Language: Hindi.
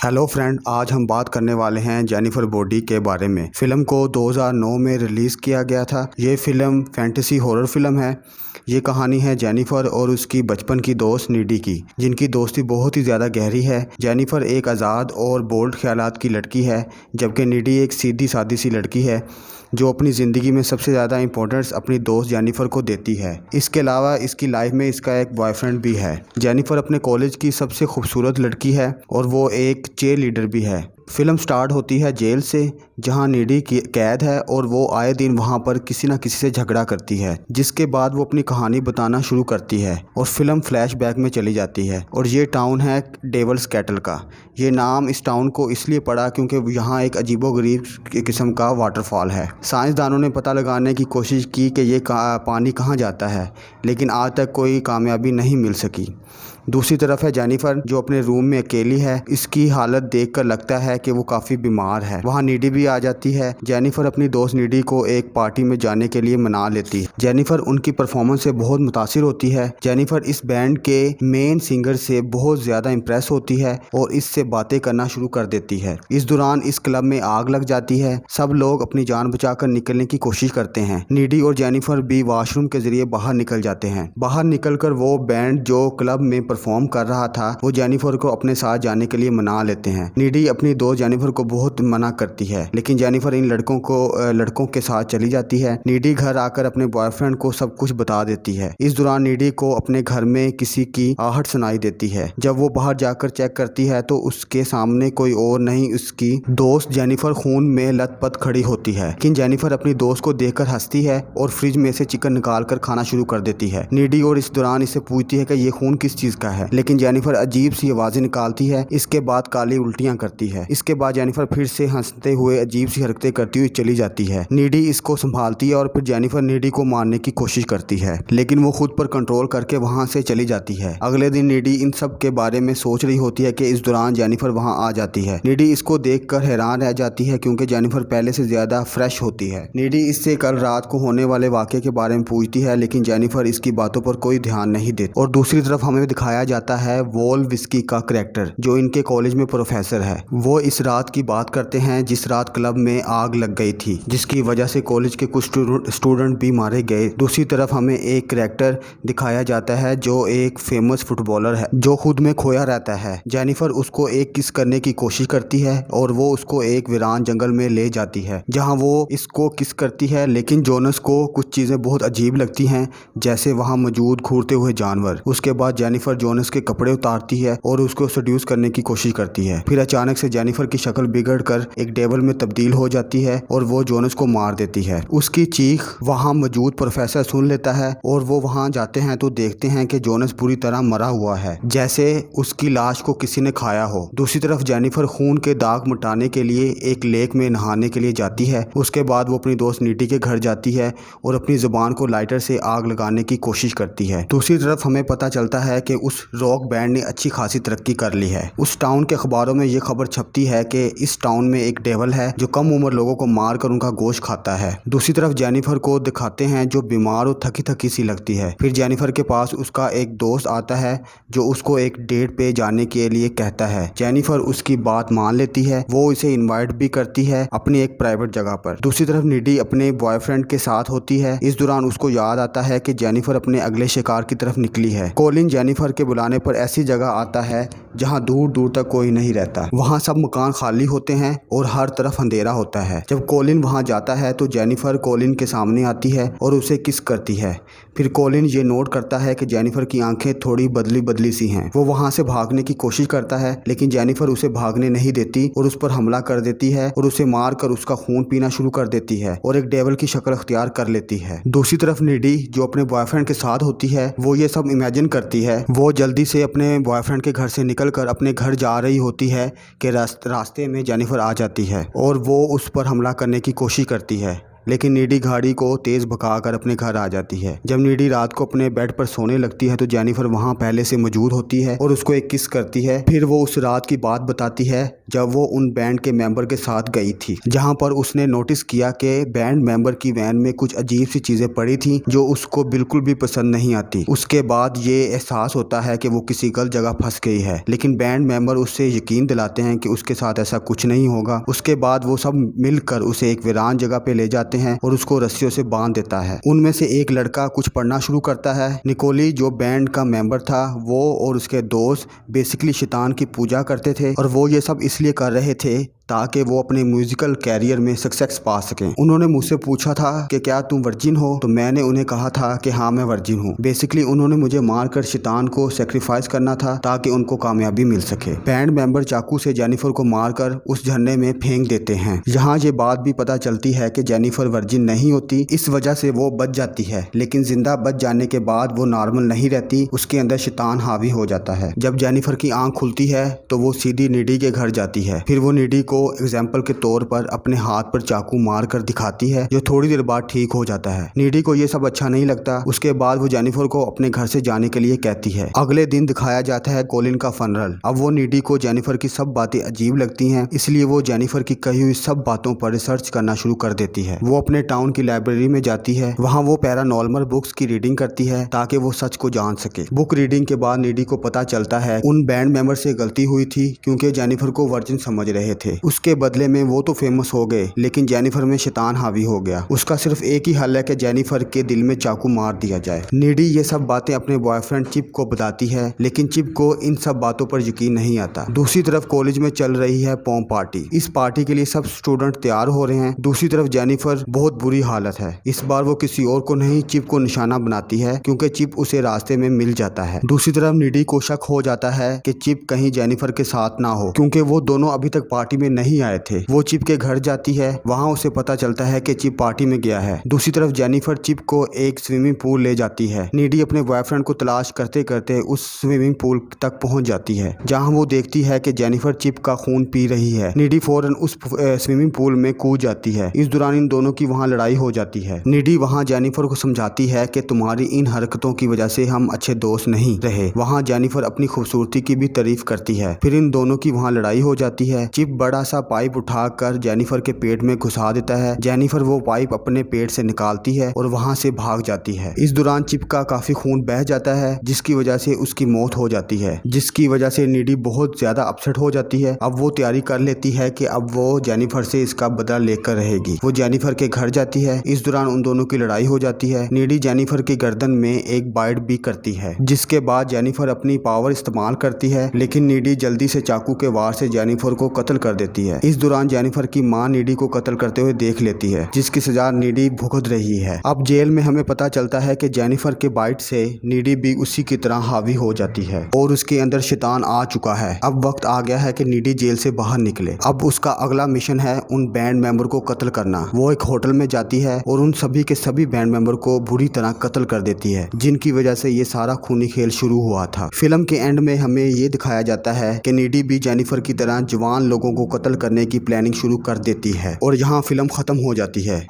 हेलो फ्रेंड, आज हम बात करने वाले हैं जेनिफर बॉडी के बारे में। फिल्म को 2009 में रिलीज़ किया गया था। ये फिल्म फैंटेसी हॉरर फिल्म है। ये कहानी है जेनिफर और उसकी बचपन की दोस्त नीडी की, जिनकी दोस्ती बहुत ही ज़्यादा गहरी है। जेनिफर एक आज़ाद और बोल्ड ख्यालात की लड़की है, जबकि नीडी एक सीधी सादी सी लड़की है जो अपनी ज़िंदगी में सबसे ज़्यादा इंपॉर्टेंस अपनी दोस्त जेनिफर को देती है। इसके अलावा इसकी लाइफ में इसका एक बॉयफ्रेंड भी है। जेनिफर अपने कॉलेज की सबसे खूबसूरत लड़की है और वो एक चीयर लीडर भी है। फिल्म स्टार्ट होती है जेल से, जहां नीडी की कैद है और वो आए दिन वहां पर किसी न किसी से झगड़ा करती है, जिसके बाद वो अपनी कहानी बताना शुरू करती है और फिल्म फ्लैशबैक में चली जाती है। और ये टाउन है डेविल्स कैटल का। ये नाम इस टाउन को इसलिए पड़ा क्योंकि यहाँ एक अजीबोगरीब किस्म का वाटरफॉल है। साइंसदानों ने पता लगाने की कोशिश की कि ये पानी कहाँ जाता है, लेकिन आज तक कोई कामयाबी नहीं मिल सकी। दूसरी तरफ है जेनिफर, जो अपने रूम में अकेली है। इसकी हालत देखकर लगता है कि वो काफ़ी बीमार है। वहाँ नीडी भी आ जाती है। जेनिफर अपनी दोस्त नीडी को एक पार्टी में जाने के लिए मना लेती है। जेनिफर उनकी परफॉर्मेंस से बहुत मुतासिर होती है। जेनिफर इस बैंड के मेन सिंगर से बहुत ज़्यादा इम्प्रेस होती है और इससे बातें करना शुरू कर देती है। इस दौरान इस क्लब में आग लग जाती है। सब लोग अपनी जान बचाकर निकलने की कोशिश करते हैं। नीडी और जेनिफर भी वॉशरूम के जरिए बाहर निकल जाते हैं। बाहर निकलकर वो बैंड जो क्लब में परफॉर्म कर रहा था, वो जेनिफर को अपने साथ जाने के लिए मना लेते हैं। नीडी अपनी दोस्त जेनिफर को बहुत मना करती है, लेकिन जेनिफर इन लड़कों के साथ चली जाती है। नीडी घर आकर अपने बॉयफ्रेंड को सब कुछ बता देती है। इस दौरान नीडी को अपने घर में किसी की आहट सुनाई देती है। जब वो बाहर जाकर चेक करती है तो उसके सामने कोई और नहीं, उसकी दोस्त जेनिफर खून में लथपथ खड़ी होती है। लेकिन जेनिफर अपनी दोस्त को देखकर हंसती है और फ्रिज में से चिकन निकाल कर खाना शुरू कर देती है। नीडी और इस दौरान इससे पूछती है कि ये खून किस चीज का है, लेकिन जेनिफर अजीब सी आवाजें निकालती है। इसके बाद काली उल्टियां करती है। इसके बाद जेनिफर फिर से हंसते हुए अजीब सी हरकतें करती हुई चली जाती है। नीडी इसको संभालती है और फिर जेनिफर नीडी को मारने की कोशिश करती है, लेकिन वो खुद पर कंट्रोल करके वहां से चली जाती है। अगले दिन नीडी इन सब के बारे में सोच रही होती है कि इस दौरान जेनिफर वहां आ जाती है। नीडी इसको देखकर हैरान रह जाती है क्योंकि जेनिफर पहले से ज्यादा फ्रेश होती है। नीडी इससे कल रात को होने वाले वाक़े के बारे में पूछती है, लेकिन जेनिफर इसकी बातों पर कोई ध्यान नहीं देती। और दूसरी तरफ हमें दिखाया जाता है वोल्विस्की का कैरेक्टर, जो इनके कॉलेज में प्रोफेसर है। वो इस रात की बात करते हैं जिस रात क्लब में आग लग गई थी, जिसकी वजह से कॉलेज के कुछ स्टूडेंट भी मारे गए। दूसरी तरफ हमें एक कैरेक्टर दिखाया जाता है जो एक फेमस फुटबॉलर है, जो खुद में खोया रहता है। जेनिफर उसको एक किस करने की कोशिश करती है और वो उसको एक वीरान जंगल में ले जाती है, जहाँ वो इसको किस करती है, लेकिन जोनस को कुछ चीज़ें बहुत अजीब लगती हैं, जैसे वहाँ मौजूद घूरते हुए जानवर। उसके बाद जेनिफर जोनस के कपड़े उतारती है और उसको सेड्यूस करने की कोशिश करती है। फिर अचानक से जेनिफर की शक्ल बिगड़कर एक डेविल में तब्दील हो जाती है और वो जोनस को मार देती है। उसकी चीख वहां मौजूद प्रोफेसर सुन लेता है और वो वहां जाते हैं तो देखते हैं कि जोनस पूरी तरह मरा हुआ है, जैसे उसकी लाश को किसी ने खाया हो। दूसरी तरफ जेनिफर खून के दाग मिटाने के लिए एक लेक में नहाने के लिए जाती है। उसके बाद वो अपनी दोस्त नीडी के घर जाती है और अपनी जुबान को लाइटर से आग लगाने की कोशिश करती है। दूसरी तरफ हमें पता चलता है कि उस रॉक बैंड ने अच्छी खासी तरक्की कर ली है। उस टाउन के अखबारों में ये खबर छपती है कि इस टाउन में एक डेविल है जो कम उम्र लोगों को मारकर उनका गोश्त खाता है। दूसरी तरफ जेनिफर को दिखाते हैं जो बीमार और थकी थकी सी लगती है। फिर जेनिफर के पास उसका एक दोस्त आता है जो उसको एक डेट पे जाने के लिए कहता है। जेनिफर उसकी बात मान लेती है। वो इसे इनवाइट भी करती है अपनी एक प्राइवेट जगह पर। दूसरी तरफ नीडी अपने बॉयफ्रेंड के साथ होती है। इस दौरान उसको याद आता है कि जेनिफर अपने अगले शिकार की तरफ निकली है। कॉलिन जेनिफर के बुलाने पर ऐसी जगह आता है जहां दूर दूर तक कोई नहीं रहता। वहां सब मकान खाली होते हैं और हर तरफ अंधेरा होता है। जब कॉलिन वहां जाता है तो जेनिफर कॉलिन के सामने आती है और उसे किस करती है। फिर कॉलिन ये नोट करता है कि जेनिफर की आंखें थोड़ी बदली बदली सी हैं। वो वहां से भागने की कोशिश करता है, लेकिन जेनिफर उसे भागने नहीं देती और उस पर हमला कर देती है और उसे मार कर उसका खून पीना शुरू कर देती है और एक डेविल की शक्ल अख्तियार कर लेती है। दूसरी तरफ नीडी जो अपने बॉयफ्रेंड के साथ होती है, वो ये सब इमेजिन करती है। वो जल्दी से अपने बॉयफ्रेंड के घर से निकलकर अपने घर जा रही होती है कि रास्ते में जेनिफर आ जाती है और वो उस पर हमला करने की कोशिश करती है। लेकिन नीडी गाड़ी को तेज भगाकर अपने घर आ जाती है। जब नीडी रात को अपने बेड पर सोने लगती है तो जेनिफर वहाँ पहले से मौजूद होती है और उसको एक किस करती है। फिर वो उस रात की बात बताती है जब वो उन बैंड के मेंबर के साथ गई थी, जहाँ पर उसने नोटिस किया कि बैंड मेंबर की वैन में कुछ अजीब सी चीजें पड़ी थी जो उसको बिल्कुल भी पसंद नहीं आती। उसके बाद ये एहसास होता है कि वो किसी गलत जगह फंस गई है, लेकिन बैंड मेंबर उससे यकीन दिलाते हैं कि उसके साथ ऐसा कुछ नहीं होगा। उसके बाद वो सब मिलकर उसे एक वीरान जगह पे ले जाते हैं और उसको रस्सियों से बांध देता है। उनमें से एक लड़का कुछ पढ़ना शुरू करता है। निकोली जो बैंड का मेंबर था, वो और उसके दोस्त बेसिकली शैतान की पूजा करते थे और वो ये सब इसलिए कर रहे थे ताकि वो अपने म्यूजिकल कैरियर में सक्सेस पा सकें। उन्होंने मुझसे पूछा था कि क्या तुम वर्जिन हो, तो मैंने उन्हें कहा था कि हाँ मैं वर्जिन हूँ। बेसिकली उन्होंने मुझे मारकर शैतान को सेक्रीफाइस करना था ताकि उनको कामयाबी मिल सके। बैंड मेंबर चाकू से जेनिफर को मारकर उस झरने में फेंक देते हैं। यहाँ ये बात भी पता चलती है कि जेनिफर वर्जिन नहीं होती, इस वजह से वो बच जाती है, लेकिन जिंदा बच जाने के बाद वो नॉर्मल नहीं रहती, उसके अंदर शैतान हावी हो जाता है। जब जेनिफर की आंख खुलती है तो वो सीधी नीडी के घर जाती है। फिर वो नीडी को एग्जाम्पल के तौर पर अपने हाथ पर चाकू मार कर दिखाती है, जो थोड़ी देर बाद ठीक हो जाता है। नीडी को ये सब अच्छा नहीं लगता। उसके बाद वो जेनिफर को अपने घर से जाने के लिए कहती है। अगले दिन दिखाया जाता है कोलिन का फनरल। अब वो नीडी को जेनिफर की सब बातें अजीब लगती हैं, इसलिए वो जेनिफर की कही हुई सब बातों पर रिसर्च करना शुरू कर देती है। वो अपने टाउन की लाइब्रेरी में जाती है। वहाँ वो पैरानॉर्मल बुक्स की रीडिंग करती है ताकि वो सच को जान सके। बुक रीडिंग के बाद नीडी को पता चलता है उन बैंड मेंबर से गलती हुई थी क्योंकि जेनिफर को वर्जिन समझ रहे थे। उसके बदले में वो तो फेमस हो गए, लेकिन जेनिफर में शैतान हावी हो गया। उसका सिर्फ एक ही हल है कि जेनिफर के दिल में चाकू मार दिया जाए। नीडी ये सब बातें अपने बॉयफ्रेंड चिप को बताती है, लेकिन चिप को इन सब बातों पर यकीन नहीं आता। दूसरी तरफ कॉलेज में चल रही है पॉम पार्टी। इस पार्टी के लिए सब स्टूडेंट तैयार हो रहे हैं। दूसरी तरफ जेनिफर बहुत बुरी हालत है। इस बार वो किसी और को नहीं, चिप को निशाना बनाती है क्योंकि चिप उसे रास्ते में मिल जाता है। दूसरी तरफ नीडी को शक हो जाता है कि चिप कहीं जेनिफर के साथ ना हो, क्योंकि वो दोनों अभी तक पार्टी में नहीं आए थे। वो चिप के घर जाती है। वहाँ उसे पता चलता है कि चिप पार्टी में गया है। दूसरी तरफ जेनिफर चिप को एक स्विमिंग पूल ले जाती है। नीडी अपने बॉयफ्रेंड को तलाश करते करते उस स्विमिंग पूल तक पहुंच जाती है, जहां वो देखती है कि जेनिफर चिप का खून पी रही है। नीडी फौरन उस स्विमिंग पूल में कूद जाती है। इस दौरान इन दोनों की वहां लड़ाई हो जाती है। नीडी वहां जेनिफर को समझाती है कि तुम्हारी इन हरकतों की वजह से हम अच्छे दोस्त नहीं रहे। वहां जेनिफर अपनी खूबसूरती की भी तारीफ करती है। फिर इन दोनों की वहां लड़ाई हो जाती है। चिप बड़ा सा पाइप उठाकर जेनिफर के पेट में घुसा देता है। जेनिफर वो पाइप अपने पेट से निकालती है और वहां से भाग जाती है। इस दौरान चिप का काफी खून बह जाता है, जिसकी वजह से उसकी मौत हो जाती है, जिसकी वजह से नीडी बहुत ज्यादा अपसेट हो जाती है। अब वो तैयारी कर लेती है कि अब वो जेनिफर से इसका बदला लेकर रहेगी। वो जेनिफर के घर जाती है। इस दौरान उन दोनों की लड़ाई हो जाती है। नीडी जेनिफर की गर्दन में एक बाइट भी करती है, जिसके बाद जेनिफर अपनी पावर इस्तेमाल करती है, लेकिन नीडी जल्दी से चाकू के वार से जेनिफर को कत्ल कर देती है। इस दौरान जेनिफर की मां नीडी को कत्ल करते हुए देख लेती है, जिसकी सजा नीडी भुगत रही है। अब जेल में हमें पता चलता है कि जेनिफर के बाइट से नीडी भी उसी की तरह हावी हो जाती है और उसके अंदर शैतान आ चुका है। अब वक्त आ गया है कि नीडी जेल से बाहर निकले। अब उसका अगला मिशन है उन बैंड मेंबर को कत्ल करना। वो एक होटल में जाती है और उन सभी के सभी बैंड मेंबर को बुरी तरह कत्ल कर देती है, जिनकी वजह से ये सारा खूनी खेल शुरू हुआ था। फिल्म के एंड में हमें ये दिखाया जाता है कि नीडी भी जेनिफर की तरह जवान लोगों को कत्ल करने की प्लानिंग शुरू कर देती है और यहाँ फिल्म खत्म हो जाती है।